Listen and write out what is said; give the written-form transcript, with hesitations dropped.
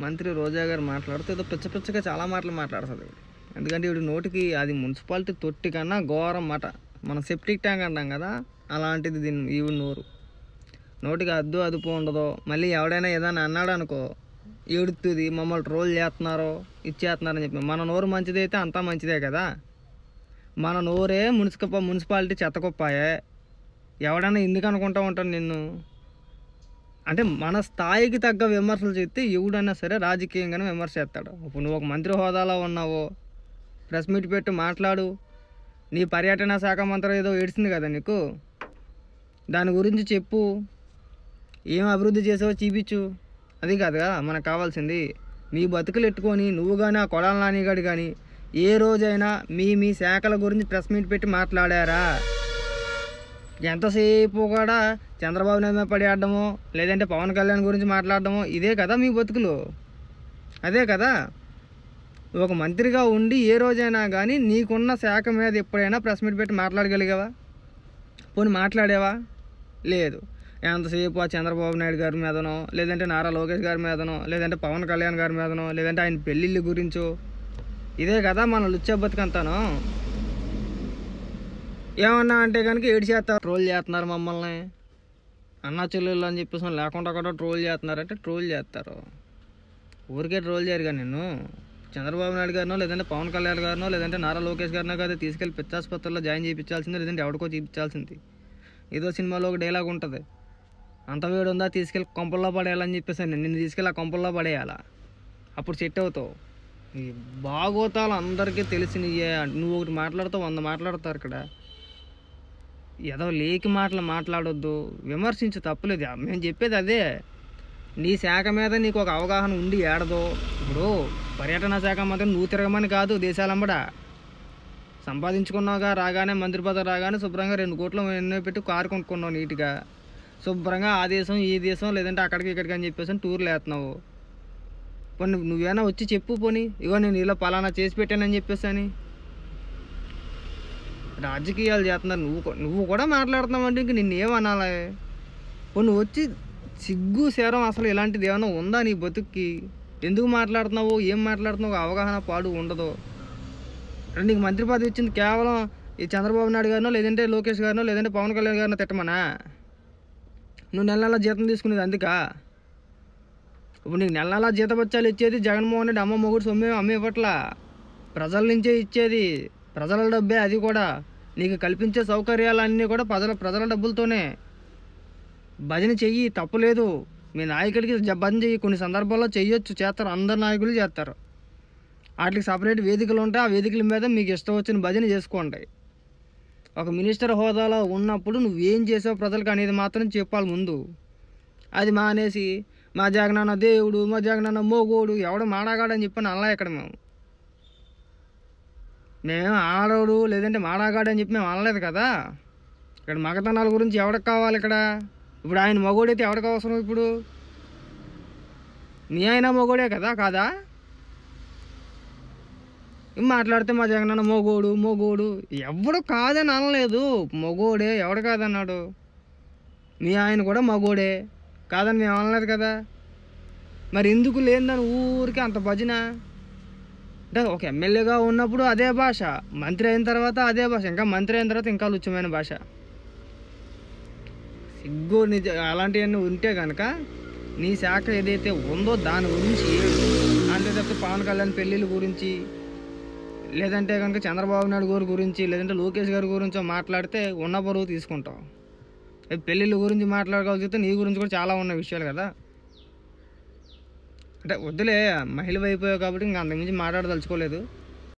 మంత్రి రోజా గారు మాట్లాడుతూ ఏదో పిచ్చ పిచ్చగా చాలా మాటలు మాట్లాడుతుంది. ఎందుకంటే వీడి నోటికి అది మున్సిపాలిటీ తొట్టి కన్నా ఘోరం మాట. మనం సెప్టిక్ ట్యాంక్ అంటాం కదా, అలాంటిది దీన్ని ఈవిడ నోటికి అదుపు ఉండదు. మళ్ళీ ఎవడైనా ఏదైనా అన్నాడు అనుకో ఏడుతుంది, మమ్మల్ని ట్రోల్ చేస్తున్నారో ఇచ్చేస్తున్నారని చెప్పి. మన నోరు మంచిదైతే అంతా మంచిదే కదా. మన నోరే మున్సిపాలిటీ చెత్తకుప్పాయే. ఎవడైనా ఎందుకు అనుకుంటూ ఉంటాను నిన్ను అంటే మన స్థాయికి తగ్గ విమర్శలు చేస్తే ఎవడైనా సరే రాజకీయంగానే విమర్శ చేస్తాడు. ఇప్పుడు నువ్వు ఒక మంత్రి హోదాలో ఉన్నావు, ప్రెస్ మీట్ పెట్టి మాట్లాడు. నీ పర్యటన శాఖ మంత్రి ఏదో ఏడ్చింది కదా నీకు, దాని గురించి చెప్పు. ఏం అభివృద్ధి చేసావో చూపించు. అది కాదు కదా మనకు కావాల్సింది. మీ బతుకులు ఎట్టుకొని నువ్వు కానీ ఆ కొడాల నానిగాడు కానీ ఏ రోజైనా మీ శాఖల గురించి ప్రెస్ మీట్ పెట్టి మాట్లాడారా? ఎంతసేపు కూడా చంద్రబాబు నాయుడు పడేయడమో లేదంటే పవన్ కళ్యాణ్ గురించి మాట్లాడడమో ఇదే కదా మీ బతుకులు. అదే కదా. ఒక మంత్రిగా ఉండి ఏ రోజైనా కానీ నీకున్న శాఖ మీద ఎప్పుడైనా ప్రెస్ మీట్ పెట్టి మాట్లాడగలిగావా? పోనీ మాట్లాడేవా? లేదు. ఎంతసేపు ఆ చంద్రబాబు నాయుడు గారి మీదనో లేదంటే నారా లోకేష్ గారి మీదనో లేదంటే పవన్ కళ్యాణ్ గారి మీదనో లేదంటే ఆయన పెళ్ళిళ్ళ గురించో. ఇదే కదా మన లుచ్చా బతుకంతాను. ఏమన్నా అంటే కనుక ఏడ్చేస్తారు, ట్రోల్ చేస్తున్నారు మమ్మల్ని, అన్నా చెల్లెళ్ళు అని చెప్పేసి లేకుండా కూడా ట్రోల్ చేస్తున్నారంటే ట్రోల్ చేస్తారు. ఊరికే ట్రోల్ చేయరు కానీ నిన్ను చంద్రబాబు నాయుడు గారినో లేదంటే పవన్ కళ్యాణ్ గారినో లేదంటే నారా లోకేష్ గారినో కదా తీసుకెళ్ళి పిచ్చాసుపత్రిలో జాయిన్ చేయించాల్సింది, లేదంటే ఎవరికో చూపించాల్సింది. ఏదో సినిమాలో ఒక డైలాగ్ ఉంటుంది, అంత వేడి ఉందా తీసుకెళ్ళి కొంపల్లో పడేయాలని చెప్పేసి నిన్ను తీసుకెళ్ళి ఆ కొంపల్లో పడేయాలా, అప్పుడు సెట్ అవుతావు. ఈ బాగోతాలు అందరికీ తెలిసినయే. నువ్వు ఒకటి మాట్లాడుతావు, 100 మాట్లాడతారు ఇక్కడ. ఏదో లేకి మాటలు మాట్లాడొద్దు, విమర్శించు, తప్పులేదు. మేము చెప్పేది అదే. నీ శాఖ మీద నీకు ఒక అవగాహన ఉండి ఏడదో. ఇప్పుడు పర్యటన శాఖ మాత్రం నువ్వు తిరగమని కాదు, దేశాలంబడా సంపాదించుకున్నావుగా. రాగానే మంత్రి పదవి రాగానే శుభ్రంగా 2 కోట్లు ఎన్నో పెట్టి కారు కొనుక్కున్నావు నీట్గా. శుభ్రంగా ఆ దేశం ఈ దేశం లేదంటే అక్కడికి ఇక్కడికి అని చెప్పేసి టూర్లు వేస్తున్నావు. పోనీ నువ్వేనా వచ్చి చెప్పు, పోనీ ఇగో నేను ఇలా పలానా చేసి పెట్టానని చెప్పేసి అని. రాజకీయాలు చేస్తున్నారు, నువ్వు కూడా మాట్లాడుతున్నావు అంటే ఇంక నిన్ను ఏమనాలి? నువ్వు వచ్చి సిగ్గు శరం అసలు ఇలాంటిది ఏమైనా ఉందా నీ బతుక్కి? ఎందుకు మాట్లాడుతున్నావు, ఏం మాట్లాడుతున్నావు, అవగాహన పాడు ఉండదు. అంటే నీకు మంత్రి పదవి ఇచ్చింది కేవలం ఈ చంద్రబాబు నాయుడు గారినో లేదంటే లోకేష్ గారినో లేదంటే పవన్ కళ్యాణ్ గారినో తిట్టమనా? నువ్వు నెల జీతం తీసుకునేది అందుకా? ఇప్పుడు నీకు నెల జీతబత్యాలు ఇచ్చేది జగన్మోహన్ రెడ్డి అమ్మ మొగుడు సొమ్మే అమ్మే ఇవ్వట్లా, ప్రజల నుంచే ఇచ్చేది. ప్రజల డబ్బే అది కూడా. నీకు కల్పించే సౌకర్యాలన్నీ కూడా ప్రజల డబ్బులతోనే. భజన చెయ్యి, తప్పులేదు. మీ నాయకుడికి భజన చెయ్యి. కొన్ని సందర్భాల్లో చెయ్యొచ్చు, చేస్తారు, అందరు నాయకులు చేస్తారు. వాటికి సపరేట్ వేదికలు ఉంటాయి. ఆ వేదికల మీద మీకు ఇష్టం వచ్చిన భజన చేసుకోండి. ఒక మినిస్టర్ హోదాలో ఉన్నప్పుడు నువ్వేం చేసావు ప్రజలకు అనేది మాత్రం చెప్పాలి ముందు. అది మానేసి మా జగనన్న దేవుడు, మా జగనన్న మోగోడు, ఎవడు మాడాగాడని చెప్పని అలా ఇక్కడ మేము ఆడోడు లేదంటే మాడాగాడు అని చెప్పి మేము అనలేదు కదా. ఇక్కడ మగతనాల గురించి ఎవడికి కావాలి ఇక్కడ? ఇప్పుడు ఆయన మగోడైతే ఎవడికి అవసరం? ఇప్పుడు మీ ఆయన మగోడే కదా, కాదా? మాట్లాడితే మా జగనన్న మోగోడు ఎవడు కాదని అనలేదు. మగోడే, ఎవడు కాదన్నాడు? మీ ఆయన కూడా మగోడే కాదని మేము అనలేదు కదా. మరి ఎందుకు లేదని ఊరికి అంత భజన? అంటే ఒక ఎమ్మెల్యేగా ఉన్నప్పుడు అదే భాష, మంత్రి అయిన తర్వాత అదే భాష, ఇంకా మంత్రి అయిన తర్వాత ఇంకా లుచ్చమైన భాష. సిగ్గు అలాంటివన్నీ ఉంటే కనుక నీ శాఖ ఏదైతే ఉందో దాని గురించి అంతే తప్పితే పవన్ కళ్యాణ్ పెళ్ళిళ్ళ గురించి లేదంటే కనుక చంద్రబాబు నాయుడు గారి గురించి లేదంటే లోకేష్ గారి గురించి మాట్లాడితే ఉన్న బరువు తీసుకుంటావు. పెళ్ళిళ్ళ గురించి మాట్లాడగలిగితే నీ గురించి కూడా చాలా ఉన్న విషయాలు కదా. అంటే వద్దులే, మహిళ అయిపోయావు కాబట్టి ఇంకా అంతకుమించి మాట్లాడదలుచుకోలేదు.